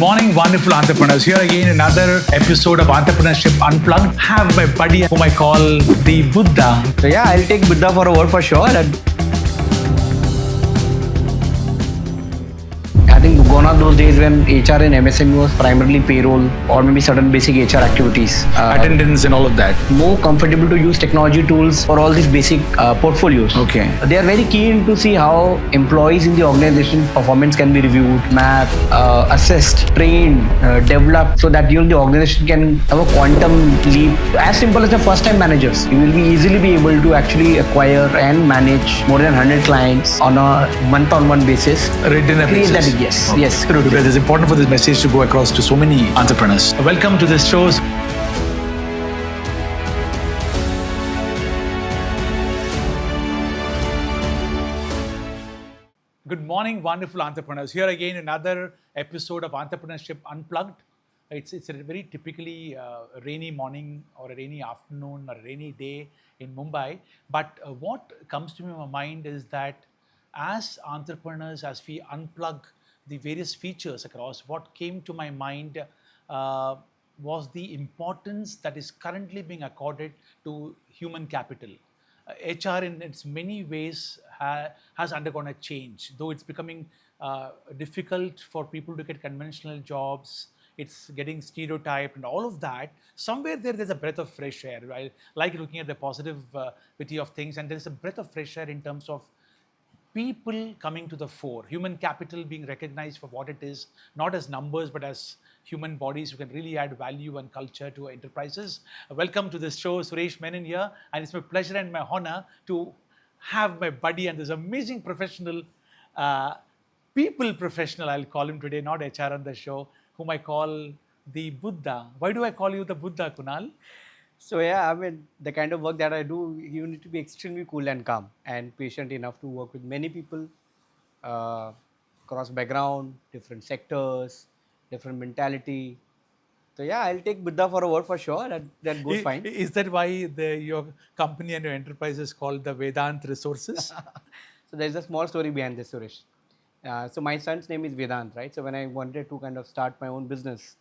morning, wonderful entrepreneurs. Here again, another episode of Entrepreneurship Unplugged. Have my buddy whom I call the Buddha. So yeah, I'll take Buddha for a word for sure. I think gone are those days when HR in MSME was primarily payroll or maybe certain basic HR activities. Attendance and all of that. More comfortable to use technology tools for all these basic portfolios. Okay. They are very keen to see how employees in the organization performance can be reviewed, mapped, assessed, trained, developed, so that the organization can have a quantum leap. As simple as the first-time managers, you will be easily be able to actually acquire and manage more than 100 clients on a month-on-month basis. Retainer basis. Yes, Okay. yes. Because it's important for this message to go across to so many entrepreneurs. Welcome to this show. Good morning, wonderful entrepreneurs. Here again, another episode of Entrepreneurship Unplugged. It's a very typically rainy morning or a rainy afternoon or a rainy day in Mumbai. But what comes to me in my mind is that as entrepreneurs, as we unplug the various features across, what came to my mind was the importance that is currently being accorded to human capital. HR in its many ways has undergone a change, though it's becoming difficult for people to get conventional jobs. It's getting stereotyped and all of that. Somewhere there's a breath of fresh air. I like looking at the positivity of things, and there's a breath of fresh air in terms of people coming to the fore, human capital being recognized for what it is, not as numbers, but as human bodies who can really add value and culture to enterprises. Welcome to this show, Suresh Menon here, and it's my pleasure and my honor to have my buddy and this amazing professional, people professional, I'll call him today, not HR on the show, whom I call the Buddha. Why do I call you the Buddha, Kunal? So yeah, I mean, the kind of work that I do, you need to be extremely cool and calm and patient enough to work with many people, cross background, different sectors, different mentality. So yeah, I'll take Buddha for a word for sure. That goes fine. Is that why your company and your enterprise is called the Vedant Resources? So there's a small story behind this, Suresh. So my son's name is Vedant, right? So when I wanted to kind of start my own business,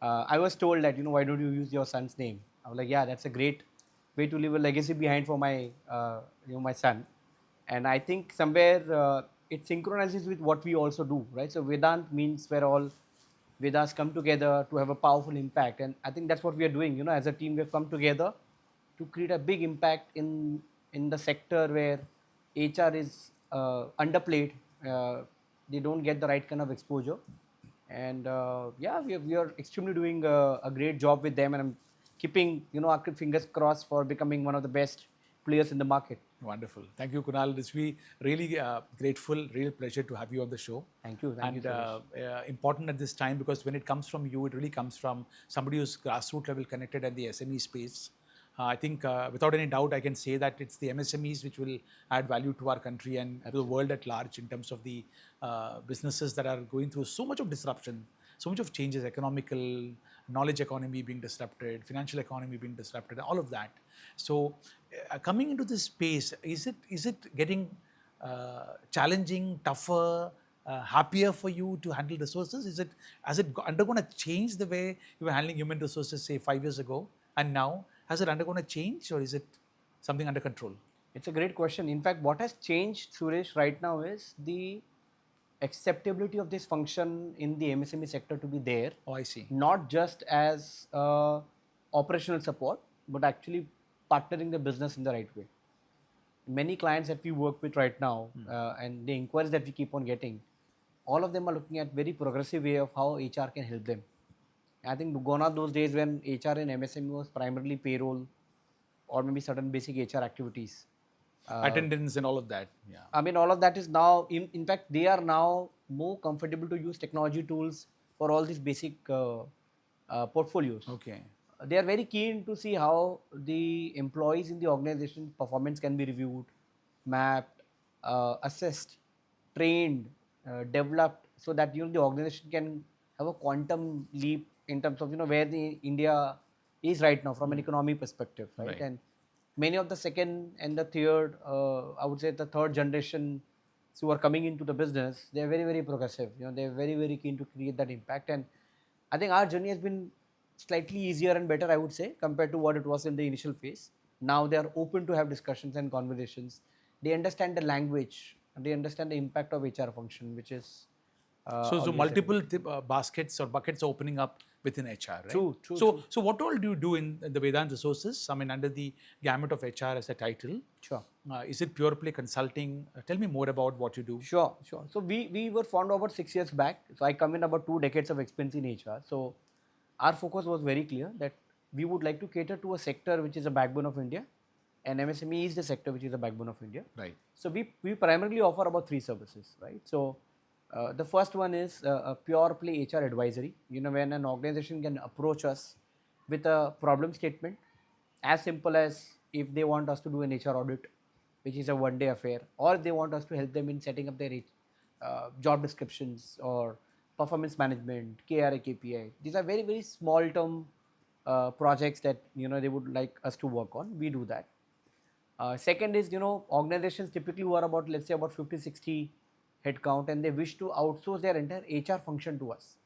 I was told that, why don't you use your son's name? I was like, yeah, that's a great way to leave a legacy behind for my, my son. And I think somewhere it synchronizes with what we also do, right? So Vedant means where all Vedas come together to have a powerful impact. And I think that's what we are doing, as a team, we've come together to create a big impact in the sector where HR is underplayed. They don't get the right kind of exposure. And yeah, we are extremely doing a great job with them, and I'm keeping our fingers crossed for becoming one of the best players in the market. Wonderful. Thank you, Kunal. It's really grateful, real pleasure to have you on the show. Thank you. And important at this time, because when it comes from you, it really comes from somebody who's grassroots level connected at the SME space. I think without any doubt, I can say that it's the MSMEs which will add value to our country and to the world at large in terms of the businesses that are going through so much of disruption, so much of changes, economical, knowledge economy being disrupted, financial economy being disrupted, all of that. So coming into this space, is it getting challenging, tougher, happier for you to handle resources? Has it undergone a change the way you were handling human resources, say 5 years ago, and now? Has it undergone a change, or is it something under control? It's a great question. In fact, what has changed, Suresh, right now is the acceptability of this function in the MSME sector to be there. Oh, I see. Not just as operational support, but actually partnering the business in the right way. Many clients that we work with right now and the inquiries that we keep on getting, all of them are looking at very progressive way of how HR can help them. I think gone are those days when HR in MSME was primarily payroll or maybe certain basic HR activities. Attendance and all of that. Yeah. I mean, all of that is now, in fact, they are now more comfortable to use technology tools for all these basic portfolios. Okay. They are very keen to see how the employees in the organization performance can be reviewed, mapped, assessed, trained, developed, so that the organization can have a quantum leap in terms of where the India is right now from an economy perspective, right? And many of the second and the third, I would say the third generation who are coming into the business, they are very, very progressive. They are very, very keen to create that impact. And I think our journey has been slightly easier and better, I would say, compared to what it was in the initial phase. Now they are open to have discussions and conversations. They understand the language, and they understand the impact of HR function, which is So always multiple baskets or buckets are opening up within HR, right? True. So what all do you do in the Vedant Resources? I mean, under the gamut of HR as a title. Sure. Is it pure play consulting? Tell me more about what you do. Sure. So we were formed about 6 years back. So I come in about 2 decades of experience in HR. So our focus was very clear that we would like to cater to a sector which is a backbone of India, and MSME is the sector which is the backbone of India. Right. So we primarily offer about 3 services, right? So the first one is a pure play HR advisory. When an organization can approach us with a problem statement, as simple as if they want us to do an HR audit, which is a one-day affair, or they want us to help them in setting up their job descriptions or performance management, KRA, KPI. These are very, very small term projects that they would like us to work on. We do that. Second is, organizations typically who are about, let's say, about 50, 60 headcount, and they wish to outsource their entire HR function to us.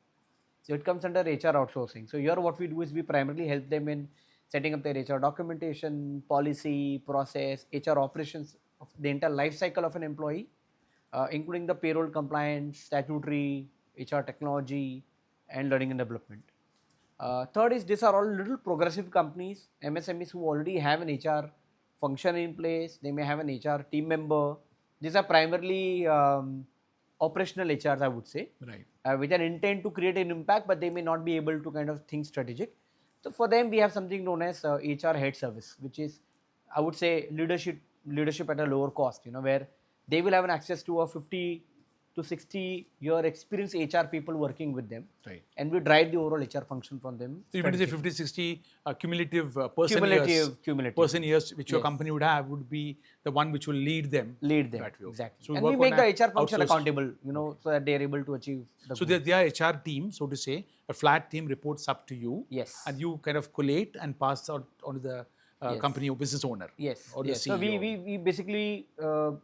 So it comes under HR outsourcing. So here what we do is we primarily help them in setting up their HR documentation, policy, process, HR operations of the entire life cycle of an employee, including the payroll compliance, statutory, HR technology, and learning and development. Third is these are all little progressive companies, MSMEs who already have an HR function in place. They may have an HR team member. These are primarily operational HRs, I would say, right, with an intent to create an impact, but they may not be able to kind of think strategic. So for them, we have something known as HR head service, which is, I would say, leadership at a lower cost. Where they will have an access to a 50 to 60 year experienced HR people working with them, right, and we drive the overall HR function from them. So even if the 50, 60 cumulative person years which your company would have would be the one which will lead them. That way. Exactly. So and we make the HR function accountable, so that they are able to achieve the So their HR team, so to say, a flat team reports up to you. Yes. And you kind of collate and pass out on the company or business owner. Yes. Or the CEO. So we basically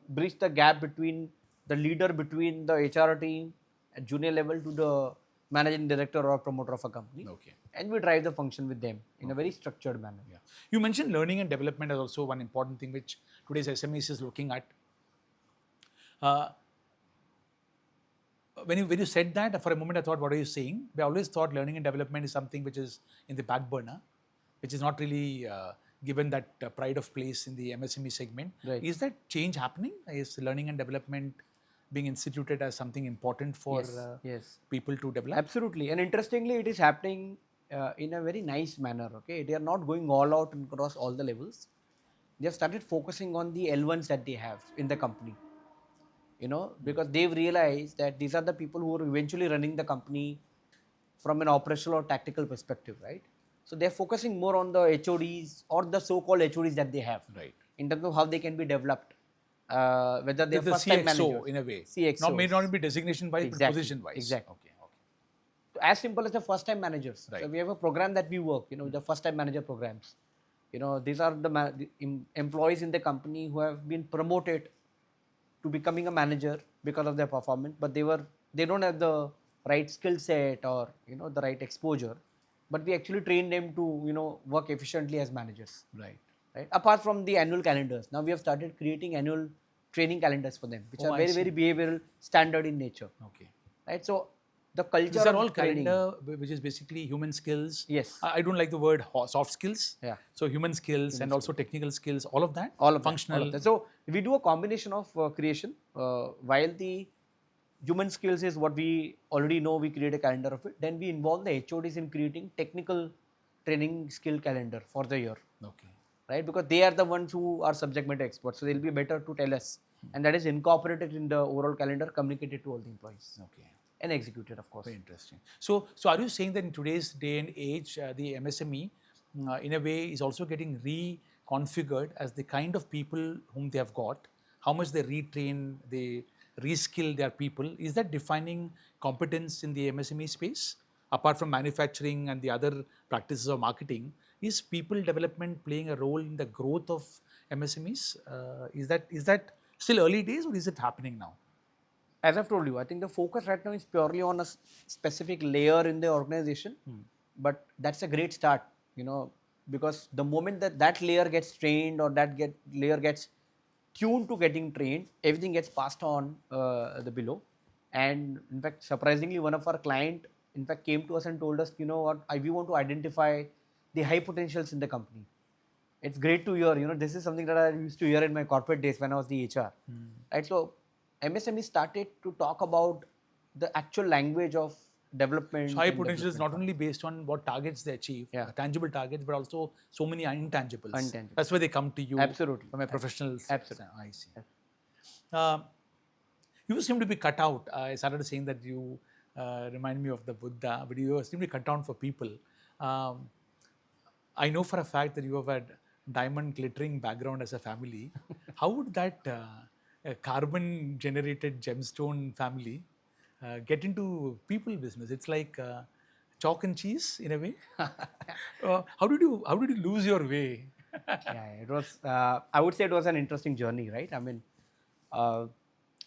bridge the gap between the leader, between the HR team at junior level to the managing director or promoter of a company. Okay. And we drive the function with them in a very structured manner. Yeah. You mentioned learning and development as also one important thing which today's SMEs is looking at. When you said that, for a moment I thought, what are you saying? We always thought learning and development is something which is in the back burner, which is not really given that pride of place in the MSME segment. Right. Is that change happening? Is learning and development being instituted as something important for people to develop? Absolutely. And interestingly, it is happening in a very nice manner. Okay, they are not going all out across all the levels. They have started focusing on the L1s that they have in the company. Because they've realized that these are the people who are eventually running the company from an operational or tactical perspective, right? So they're focusing more on the HODs or the so-called HODs that they have, right, in terms of how they can be developed. Whether they're first-time managers, in a way, CXO may not be designation-wise, but position-wise. Exactly. Okay. So as simple as the first-time managers. Right. So we have a program that we work, the first-time manager programs. These are the employees in the company who have been promoted to becoming a manager because of their performance, but they don't have the right skill set or the right exposure. But we actually train them to work efficiently as managers. Right. Apart from the annual calendars, now we have started creating annual training calendars for them, which are very, very behavioral, standard in nature. Okay. Right. So the culture. These are all training, calendar, which is basically human skills. Yes. I don't like the word soft skills. Yeah. So human skills and also technical skills, all of that. All of functional. That, all of that. So we do a combination of creation. While the human skills is what we already know, we create a calendar of it. Then we involve the HODs in creating technical training skill calendar for the year. Okay. Right, because they are the ones who are subject matter experts, so they'll be better to tell us, and that is incorporated in the overall calendar, communicated to all the employees. Okay. And executed, of course. Very interesting. So are you saying that in today's day and age, the MSME, in a way, is also getting reconfigured as the kind of people whom they have got, how much they retrain, they reskill their people? Is that defining competence in the MSME space? Apart from manufacturing and the other practices of marketing, is people development playing a role in the growth of MSMEs? Is that still early days, or is it happening now? as I've told you, I think the focus right now is purely on a specific layer in the organization. But that's a great start, because the moment that layer gets trained or layer gets tuned to getting trained, everything gets passed on the below. And in fact, surprisingly, one of our client, in fact, came to us and told us, what, we want to identify the high potentials in the company. It's great to hear, this is something that I used to hear in my corporate days when I was the HR. Right? So MSME started to talk about the actual language of development. So high potential is not only based on what targets they achieve, tangible targets, but also so many intangibles. That's where they come to you. Absolutely. From a professional. Absolutely. I see. You seem to be cut out. I started saying that you remind me of the Buddha, but you seem to be cut down for people. I know for a fact that you have had diamond glittering background as a family. How would that carbon generated gemstone family get into people business? It's like chalk and cheese in a way. How did you lose your way? It was. I would say it was an interesting journey, right? I mean,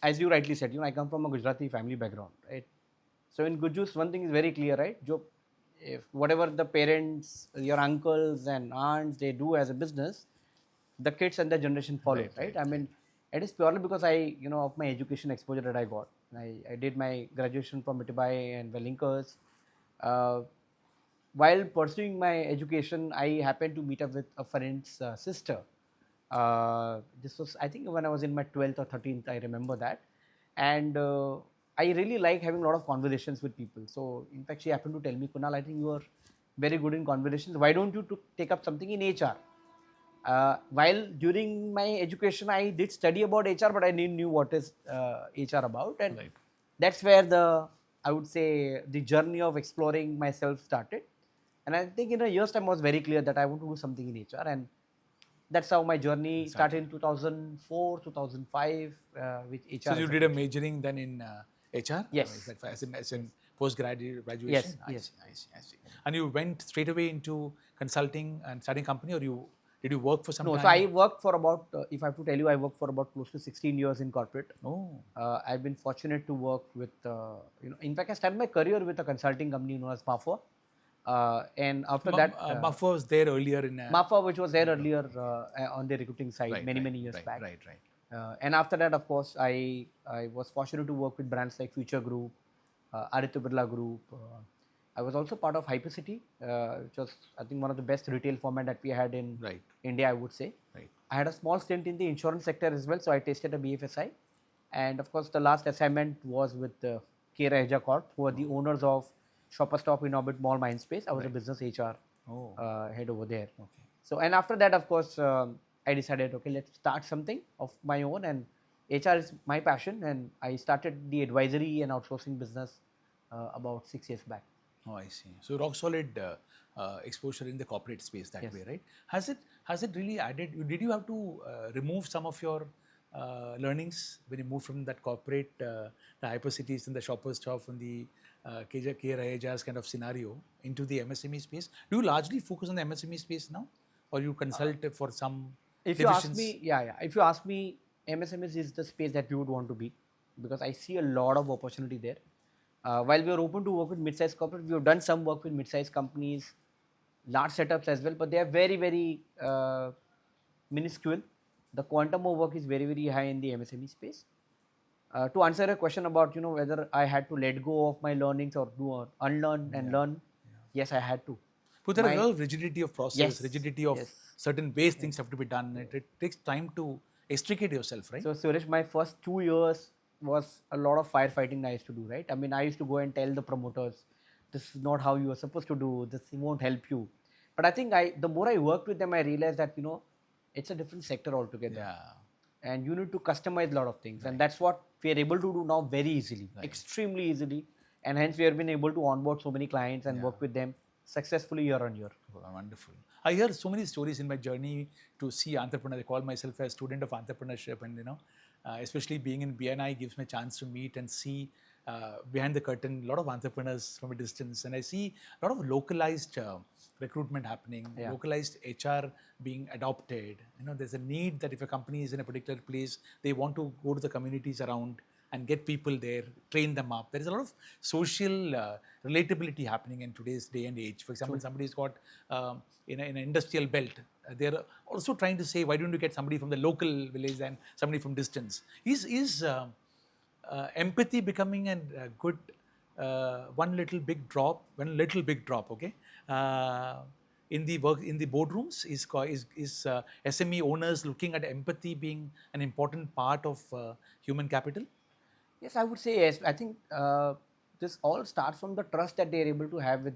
as you rightly said, I come from a Gujarati family background, right? So in Gujus, one thing is very clear, right? If whatever the parents, your uncles and aunts, they do as a business, the kids and the generation follow, right? I mean, it is purely because of my education exposure that I got. I did my graduation from Mitibai and Wellinkers. While pursuing my education, I happened to meet up with a friend's sister. This was, I think, when I was in my 12th or 13th, I remember that. And I really like having a lot of conversations with people. So, in fact, she happened to tell me, Kunal, I think you are very good in conversations. Why don't you take up something in HR? While during my education, I did study about HR, but I didn't knew what is HR about. And that's where I would say, the journey of exploring myself started. And I think in a year's time, I was very clear that I want to do something in HR. And that's how my journey started in 2004, 2005 with HR. So you did a majoring then in HR? Yes. As in post-graduation? Yes. I see. And you went straight away into consulting and starting a company, or did you work for some time? No, so I worked for about, if I have to tell you, I worked for about close to 16 years in corporate. Oh. I've been fortunate to work with, in fact, I started my career with a consulting company known as MAFA. And after that... MAFA was there earlier in... MAFA, which was there earlier on the recruiting side many years back. Right. And after that, of course, I was fortunate to work with brands like Future Group, Aditya Birla Group. I was also part of Hypercity, which was, I think, one of the best retail format that we had in India, I would say. I had a small stint in the insurance sector as well, so I tasted a BFSI. And of course, the last assignment was with Raheja Corp, who are the owners of Shopper Stop in Orbit Mall Mindspace. I was a business HR head over there. So, and after that, of course, I decided, okay, let's start something of my own, and HR is my passion, and I started the advisory and outsourcing business about 6 years back. Oh, I see. So rock solid exposure in the corporate space that way, right? Has it really added? Did you have to remove some of your learnings when you moved from that corporate, the Hypercities and the Shoppers Stop and the Raheja's kind of scenario into the MSME space? Do you largely focus on the MSME space now, or you consult for some? If you ask me, if you ask me, MSMEs is the space that we would want to be, because I see a lot of opportunity there. While we are open to work with mid-sized corporate, we have done some work with mid-sized companies, large setups as well, but they are very, very minuscule. The quantum of work is very, very high in the MSME space. To answer a question about whether I had to let go of my learnings or unlearn and learn, yes, I had to. But there is a lot of rigidity of process, rigidity of certain ways things have to be done. It takes time to extricate yourself, right? So Suresh, my first 2 years was a lot of firefighting I used to do, right? I mean, I used to go and tell the promoters, this is not how you are supposed to do, this won't help you. But I think the more I worked with them, I realized that, it's a different sector altogether. Yeah. And you need to customize a lot of things. And that's what we are able to do now very easily, extremely easily. And hence we have been able to onboard so many clients and work with them successfully year on year. Oh, wonderful. I hear so many stories in my journey to see entrepreneurs. I call myself a student of entrepreneurship, and especially being in BNI gives me a chance to meet and see behind the curtain a lot of entrepreneurs from a distance, and I see a lot of localized recruitment happening, localized HR being adopted. There's a need that if a company is in a particular place, they want to go to the communities around and get people there, train them up. There is a lot of social relatability happening in today's day and age. For example, somebody's got in an industrial belt. They're also trying to say, why don't you get somebody from the local village and somebody from distance? Is empathy becoming a good one little big drop, okay? In the boardrooms, is SME owners looking at empathy being an important part of human capital? Yes, I would say yes. I think this all starts from the trust that they are able to have with,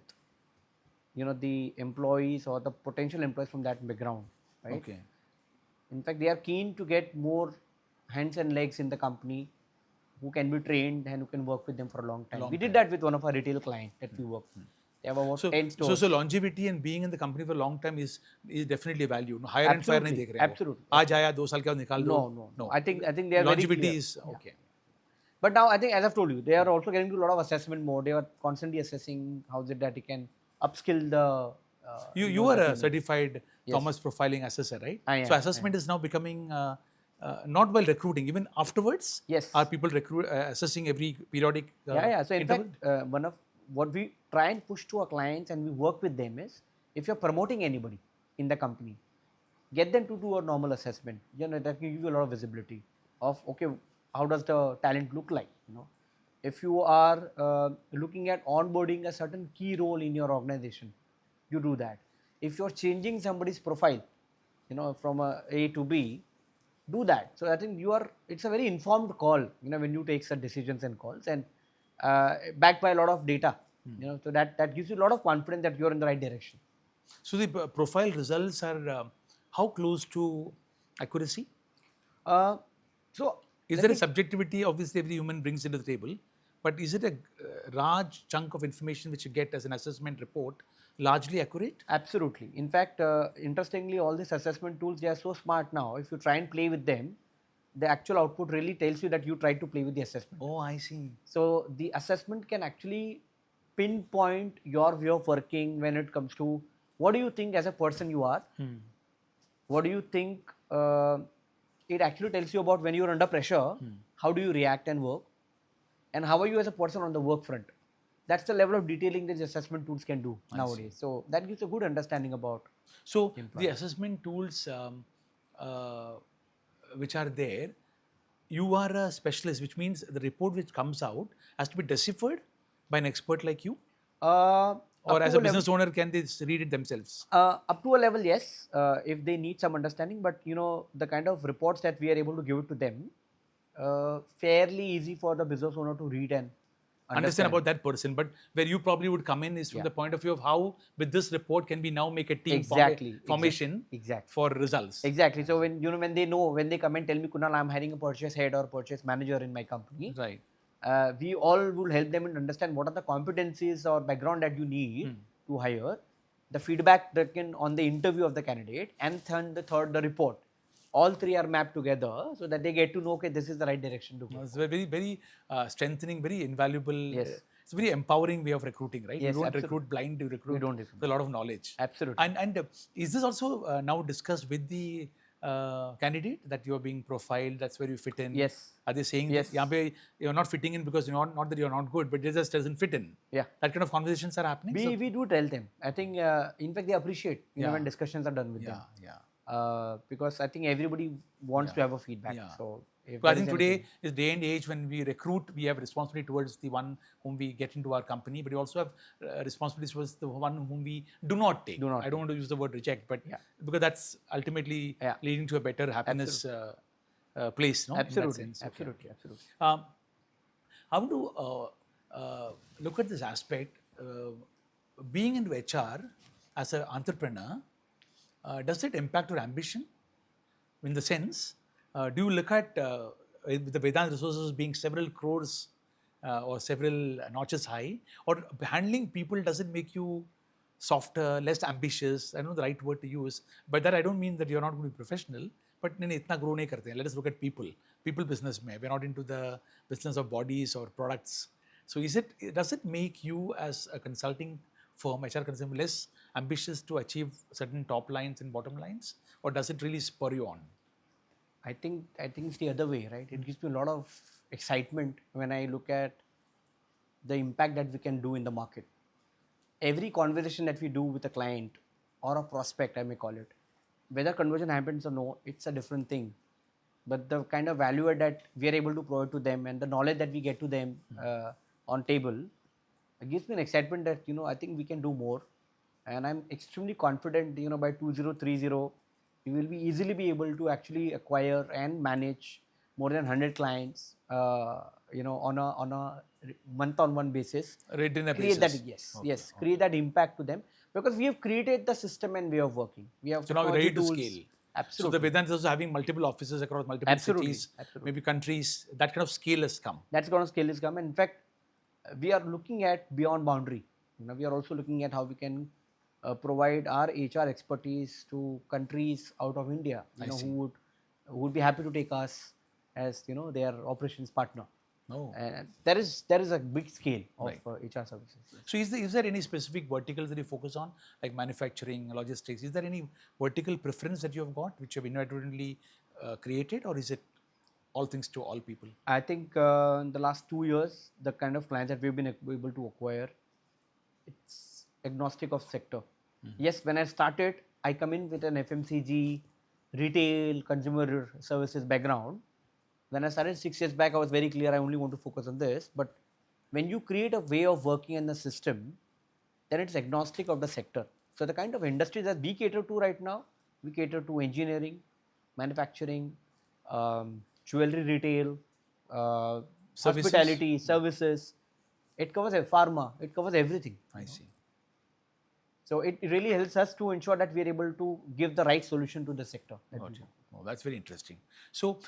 the employees or the potential employees from that background, right? Okay. In fact, they are keen to get more hands and legs in the company who can be trained and who can work with them for a long time. We did that with one of our retail clients that we worked with. They have about 10 stores. So longevity and being in the company for a long time is definitely a value. No, hire and fire nahi dekh rahe. Absolutely. Aaj aaya, 2 saal ke baad nikal do. No. I think they are longevity very clear. is okay. But now I think, as I've told you, they are also getting to a lot of assessment mode. They are constantly assessing how is it that you can upskill the. You are a certified Thomas profiling assessor, right? I am. So assessment is now becoming not while recruiting, even afterwards. Yes. Are people assessing every periodic? So in fact, one of what we try and push to our clients and we work with them is, if you're promoting anybody in the company, get them to do a normal assessment. That can give you a lot of visibility of, okay, how does the talent look like? If you are looking at onboarding a certain key role in your organization, you do that. If you're changing somebody's profile, from A to B, do that. So I think it's a very informed call, when you take such decisions and calls, and backed by a lot of data, so that gives you a lot of confidence that you're in the right direction. So the profile results are how close to accuracy? Is there a subjectivity? Obviously, every human brings into the table, but is it a large chunk of information which you get as an assessment report largely accurate? Absolutely. In fact, interestingly, all these assessment tools, they are so smart now. If you try and play with them, the actual output really tells you that you tried to play with the assessment. Oh, I see. So the assessment can actually pinpoint your way of working when it comes to what do you think as a person you are. What do you think? It actually tells you about when you're under pressure, how do you react and work, and how are you as a person on the work front. That's the level of detailing that the assessment tools can do nowadays. So that gives a good understanding about. So the assessment tools which are there, you are a specialist, which means the report which comes out has to be deciphered by an expert like you? Or as a business owner, can they read it themselves? Up to a level, yes, if they need some understanding. But the kind of reports that we are able to give it to them, fairly easy for the business owner to read and understand about that person. But where you probably would come in is from the point of view of how with this report can we now make a team formation for results. Exactly. So when when they come and tell me, Kunal, I'm hiring a purchase head or purchase manager in my company. Right. We all will help them and understand what are the competencies or background that you need to hire, the feedback taken on the interview of the candidate, and the report. All three are mapped together so that they get to know, okay, this is the right direction to go. It's very, very strengthening, very invaluable. Yes. It's a very empowering way of recruiting, right? Yes, you don't recruit blind, you recruit with a lot of knowledge. Absolutely. And is this also now discussed with the candidate that you are being profiled, that's where you fit in? Yes. Are they saying you're not fitting in because you're not that you're not good, but it just doesn't fit in? Yeah. That kind of conversations are happening? We do tell them. I think, in fact, they appreciate when discussions are done with them. Because I think everybody wants to have a feedback. So I think today is day and age when we recruit, we have responsibility towards the one whom we get into our company, but we also have responsibilities towards the one whom we do not take. I don't want to use the word reject, but because that's ultimately leading to a better happiness place. No? Absolutely. In that sense. Absolutely. I want to look at this aspect. Being into HR as an entrepreneur, does it impact your ambition? In the sense, do you look at the Vedant Resources being several crores or several notches high, or handling people, does it make you softer, less ambitious? I don't know the right word to use, but that I don't mean that you're not going to be professional, but itna grow nahi karte hain. Let us look at people business mein. We're not into the business of bodies or products. So does it make you as a consulting firm, HR consulting, less ambitious to achieve certain top lines and bottom lines, or does it really spur you on? I think it's the other way, right? It gives you a lot of excitement when I look at the impact that we can do in the market. Every conversation that we do with a client or a prospect, I may call it, whether conversion happens or no, it's a different thing. But the kind of value add that we are able to provide to them and the knowledge that we get to them on table, it gives me an excitement that, I think we can do more. And I'm extremely confident, by 2030, we will be easily be able to actually acquire and manage more than 100 clients, on a month-on-one basis. Retainer Create basis. that, yes, Okay, yes, okay. create that impact to them, because we have created the system and way of working. We have So now we're ready technology to tools. scale. Absolutely. So the Vedant is also having multiple offices across multiple Absolutely, cities, absolutely. maybe countries. That kind of scale has come. That's going to scale is come. In fact, we are looking at beyond boundary. We are also looking at how we can provide our HR expertise to countries out of India, who would be happy to take us as their operations partner. No. And there is a big scale of Right. HR services. So is there any specific verticals that you focus on, like manufacturing, logistics? Is there any vertical preference that you have got, which you have inadvertently created, or is it all things to all people? I think in the last 2 years, the kind of clients that we've been able to acquire, it's agnostic of sector. Yes, when I started, I come in with an FMCG, retail, consumer services background. When I started 6 years back, I was very clear I only want to focus on this. But when you create a way of working in the system, then it's agnostic of the sector. So the kind of industries that we cater to right now, we cater to engineering, manufacturing, jewelry retail, Services? hospitality, services. It covers pharma. It covers everything. I see. So it really helps us to ensure that we are able to give the right solution to the sector. Got it. Oh, that's very interesting. So,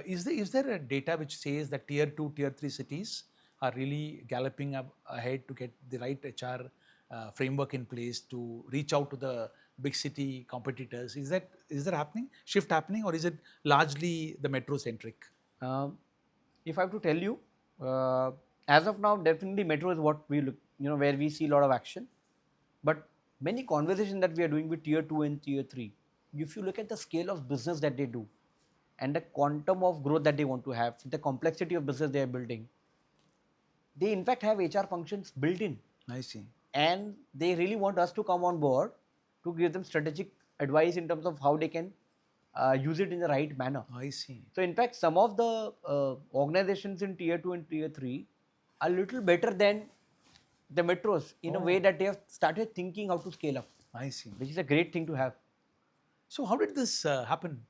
is there a data which says that tier 2, tier 3 cities are really galloping up ahead to get the right HR framework in place to reach out to the big city competitors? Is that happening? Shift happening, or is it largely the metro centric? If I have to tell you, as of now, definitely metro is what we look, where we see a lot of action. But many conversations that we are doing with tier 2 and tier 3, if you look at the scale of business that they do and the quantum of growth that they want to have, the complexity of business they are building, they in fact have HR functions built in. I see. And they really want us to come on board to give them strategic advice in terms of how they can use it in the right manner. I see. So in fact, some of the organizations in tier 2 and tier 3 are a little better than the metros in a way that they have started thinking how to scale up. I see. Which is a great thing to have. So how did this happen?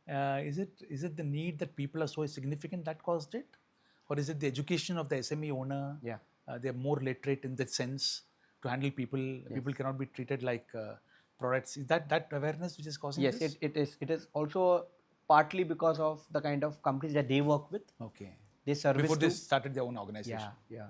Is it the need that people are so significant that caused it, or is it the education of the SME owner? Yeah. They are more literate in that sense to handle people. Yes. People cannot be treated like products. Is that awareness which is causing this? Yes, it is also partly because of the kind of companies that they work with. Okay. They service before they started their own organization. Yeah.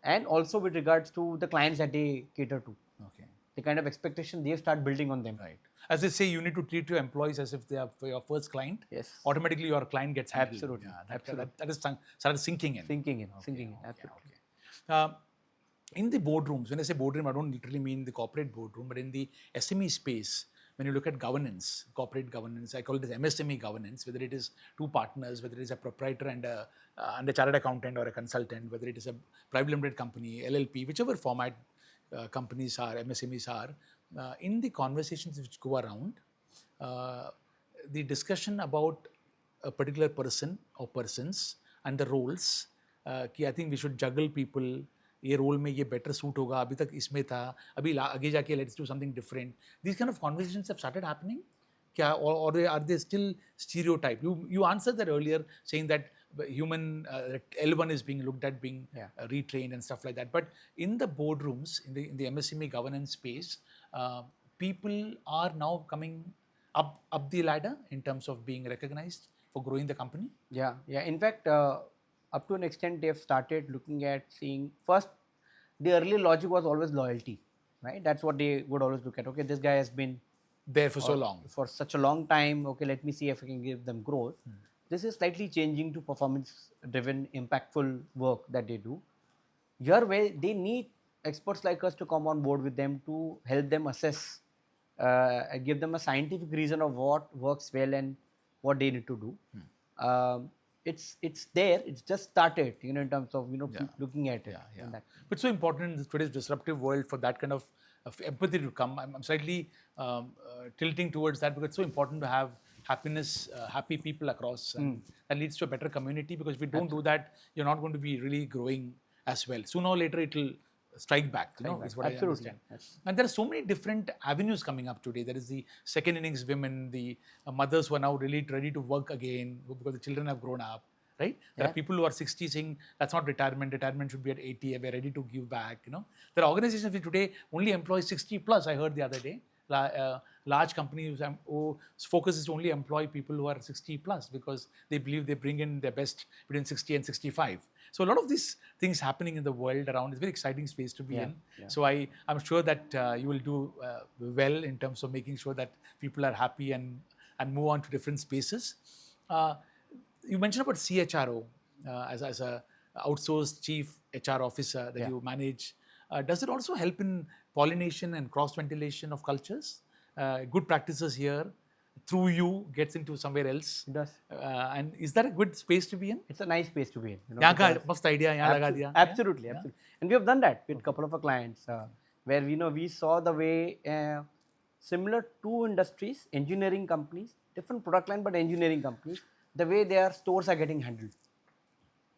And also with regards to the clients that they cater to. Okay. The kind of expectation they start building on them. Right. As they say, you need to treat your employees as if they are your first client. Yes. Automatically, your client gets handled. Absolutely. Yeah, that is started sinking in. Sinking in. Absolutely. Okay. In the boardrooms, when I say boardroom, I don't literally mean the corporate boardroom, but in the SME space, when you look at governance, corporate governance, I call it as MSME governance, whether it is two partners, whether it is a proprietor and a chartered accountant or a consultant, whether it is a private limited company, LLP, whichever format companies are, MSMEs are, in the conversations which go around, the discussion about a particular person or persons and the roles, कि I think we should juggle people. ये role में ये better suit होगा, अभी तक इसमें था, अभी आगे जाके let's do something different. These kind of conversations have started happening. क्या or are they still stereotyped? You answered that earlier, saying that human L1 is being looked at being retrained and stuff like that. But in the boardrooms, in the MSME governance space, people are now coming up the ladder in terms of being recognized for growing the company. Yeah. In fact, up to an extent, they have started looking at seeing first. The early logic was always loyalty, right? That's what they would always look at. Okay, this guy has been there for so long, for such a long time. Okay, let me see if I can give them growth. This is slightly changing to performance-driven, impactful work that they do. Here, where they need experts like us to come on board with them to help them assess, give them a scientific reason of what works well and what they need to do. it's there. It's just started, in terms of Yeah. looking at it. Yeah. and that. But so important in today's disruptive world for that kind of empathy to come. I'm slightly tilting towards that because it's so important to have happiness, happy people across, and that leads to a better community. Because if you don't do that, you're not going to be really growing as well. Sooner or later, it'll strike back. Is what Absolutely. I understand. And there are so many different avenues coming up today. There is the second innings women, the mothers who are now really ready to work again because the children have grown up. Right? There are people who are 60 saying that's not retirement. Retirement should be at 80. We're ready to give back. There are organizations which today only employ 60 plus. I heard the other day. Large companies focus is to only employ people who are 60 plus because they believe they bring in their best between 60 and 65. So a lot of these things happening in the world around. It's a very exciting space to be in. Yeah. So I'm sure that you will do well in terms of making sure that people are happy and move on to different spaces. You mentioned about CHRO as a outsourced chief HR officer that you manage. Does it also help in pollination and cross ventilation of cultures? Good practices here through you gets into somewhere else. It does. And is that a good space to be in? It's a nice space to be in. Must idea. Absolutely. And we have done that with a couple of our clients where we saw the way similar to industries, engineering companies, different product line, but engineering companies, the way their stores are getting handled.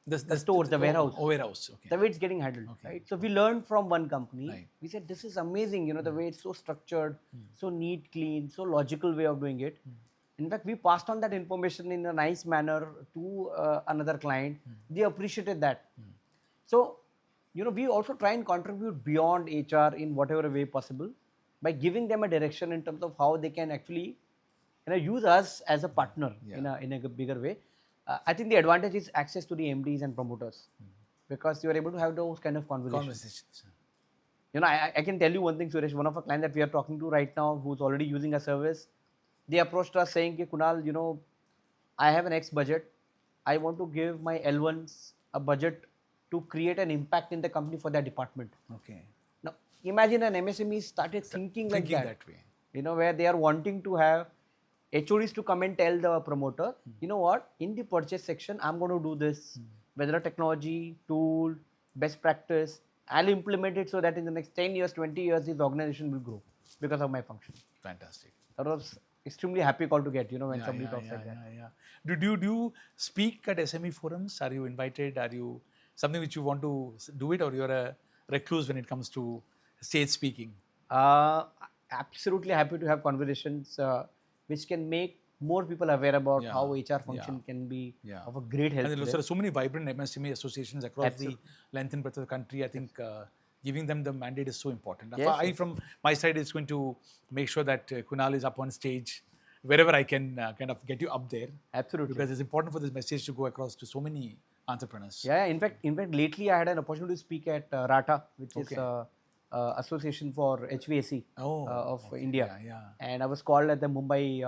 The stores, the warehouse. Warehouse, okay. The way it's getting handled, right? So we learned from one company. Right. We said, this is amazing, the way it's so structured, so neat, clean, so logical way of doing it. In fact, we passed on that information in a nice manner to another client. They appreciated that. So, we also try and contribute beyond HR in whatever way possible by giving them a direction in terms of how they can actually use us as a partner in a bigger way. I think the advantage is access to the MDs and promoters because you are able to have those kind of conversations. I can tell you one thing, Suresh. One of our clients that we are talking to right now, who's already using a service, they approached us saying, Kunal, I have an X budget. I want to give my L1s a budget to create an impact in the company for their department. Okay. Now, imagine an MSME started thinking like that. Where they are wanting to have HODs to come and tell the promoter, you know what, in the purchase section, I'm going to do this, whether a technology, tool, best practice, I'll implement it so that in the next 10 years, 20 years, this organization will grow because of my function. Fantastic. That was extremely happy call to get, when somebody talks like that. Do you speak at SME forums? Are you invited? Are you something which you want to do it or you're a recluse when it comes to stage speaking? Absolutely happy to have conversations which can make more people aware about how HR function can be of a great help. And there are so many vibrant MSME associations across the length and breadth of the country. I think giving them the mandate is so important. From my side, is going to make sure that Kunal is up on stage wherever I can kind of get you up there. Absolutely. Because it's important for this message to go across to so many entrepreneurs. In fact, lately I had an opportunity to speak at RATA, which is Association for HVAC of India. And I was called at the Mumbai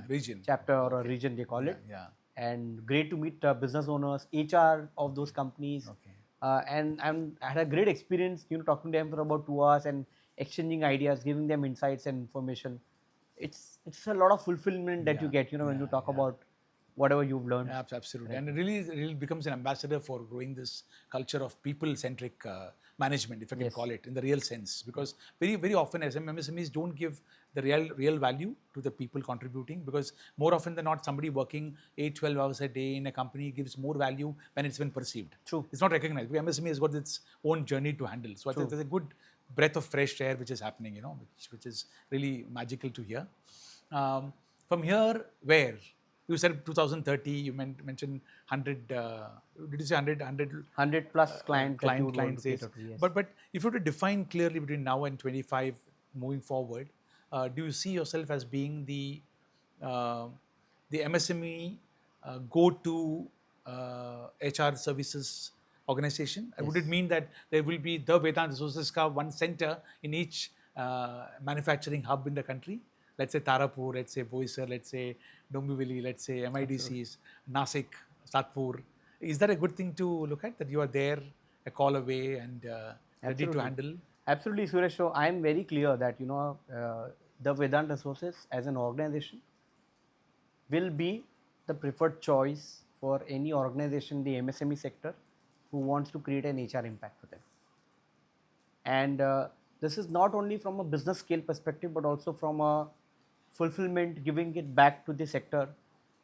region chapter or a region they call it. And great to meet business owners, HR of those companies. And I had a great experience, talking to them for about 2 hours and exchanging ideas, giving them insights and information. It's a lot of fulfillment that you get, when you talk about whatever you've learned. Absolutely. And it really becomes an ambassador for growing this culture of people-centric management, if I can call it, in the real sense. Because very, very often MSMEs don't give the real value to the people contributing, because more often than not, somebody working 8-12 hours a day in a company gives more value when it's been perceived. True. It's not recognized. MSME has got its own journey to handle. So I think there's a good breath of fresh air which is happening, which is really magical to hear. From here, where? You said 2030, you mentioned 100, did you say 100 plus clients. Clients. But if you were to define clearly between now and 25 moving forward, do you see yourself as being the MSME go-to HR services organization? Would it mean that there will be the Vedant Resources ka one center in each manufacturing hub in the country? Let's say Tarapur, let's say Boisar, let's say Dombivli, let's say MIDCs, Nasik, Satpur. Is that a good thing to look at, that you are there, a call away and ready to handle? Absolutely, Suresh. So I am very clear that, the Vedant Resources as an organization will be the preferred choice for any organization in the MSME sector who wants to create an HR impact for them. And this is not only from a business scale perspective, but also from a fulfillment, giving it back to the sector,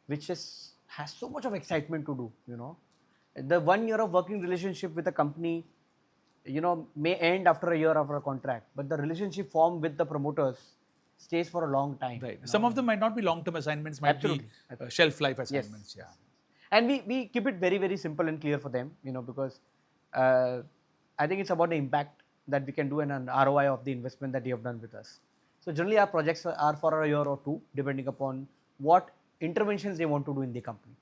which has so much of excitement to do. The 1 year of working relationship with a company, may end after a year after a contract, but the relationship formed with the promoters stays for a long time. Right. Some of them might not be long-term assignments, might Absolutely. be shelf life assignments. Yes. Yeah. And we keep it very, very simple and clear for them, because I think it's about the impact that we can do and an ROI of the investment that you have done with us. So generally our projects are for a year or two, depending upon what interventions they want to do in the company.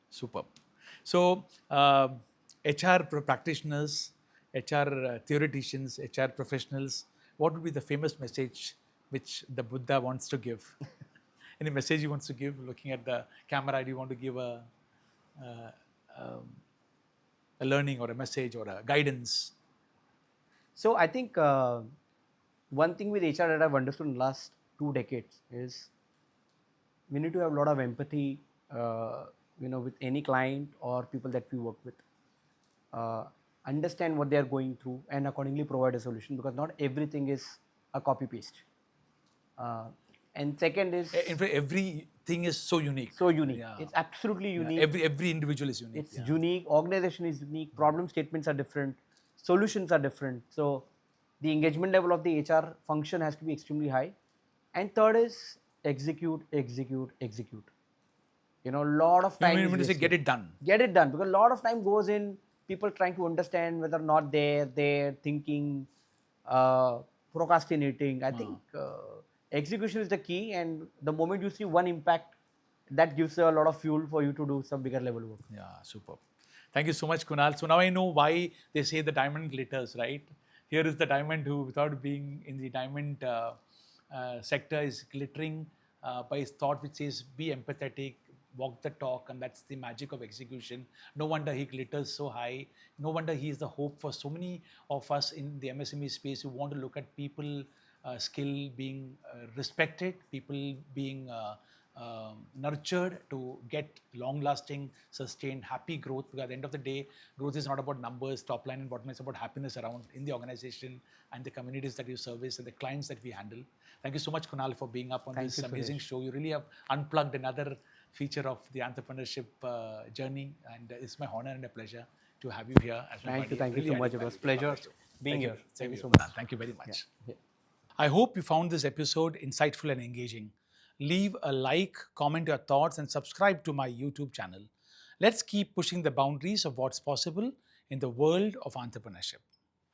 Superb. So HR practitioners, HR theoreticians, HR professionals, what would be the famous message which the Buddha wants to give? Any message he wants to give? Looking at the camera, do you want to give a learning or a message or a guidance? So I think one thing with HR that I've understood in the last 2 decades is we need to have a lot of empathy, with any client or people that we work with. Understand what they are going through and accordingly provide a solution, because not everything is a copy paste. And second is, In fact, everything is so unique. So unique. Yeah. It's absolutely unique. Yeah. Every individual is unique. It's unique. Organization is unique. Problem statements are different. Solutions are different. So the engagement level of the HR function has to be extremely high. And third is execute. A lot of time. You mean to say get it done? Get it done, because a lot of time goes in people trying to understand whether or not they're thinking, procrastinating. I think execution is the key, and the moment you see one impact, that gives a lot of fuel for you to do some bigger level work. Yeah, superb. Thank you so much, Kunal. So now I know why they say the diamond glitters, right? Here is the diamond who, without being in the diamond sector, is glittering by his thought, which says, be empathetic, walk the talk, and that's the magic of execution. No wonder he glitters so high. No wonder he is the hope for so many of us in the MSME space who want to look at people skill being respected, people being nurtured to get long-lasting, sustained, happy growth. Because at the end of the day, growth is not about numbers, top line and bottom line. It's about happiness around in the organization and the communities that you service and the clients that we handle. Thank you so much, Kunal, for being up on this amazing show. You really have unplugged another feature of the entrepreneurship journey, and it's my honor and a pleasure to have you here. Thank you so much. It was a pleasure being here. Thank you so much. Thank you very much. Yeah. I hope you found this episode insightful and engaging. Leave a like, comment your thoughts, and subscribe to my YouTube channel. Let's keep pushing the boundaries of what's possible in the world of entrepreneurship.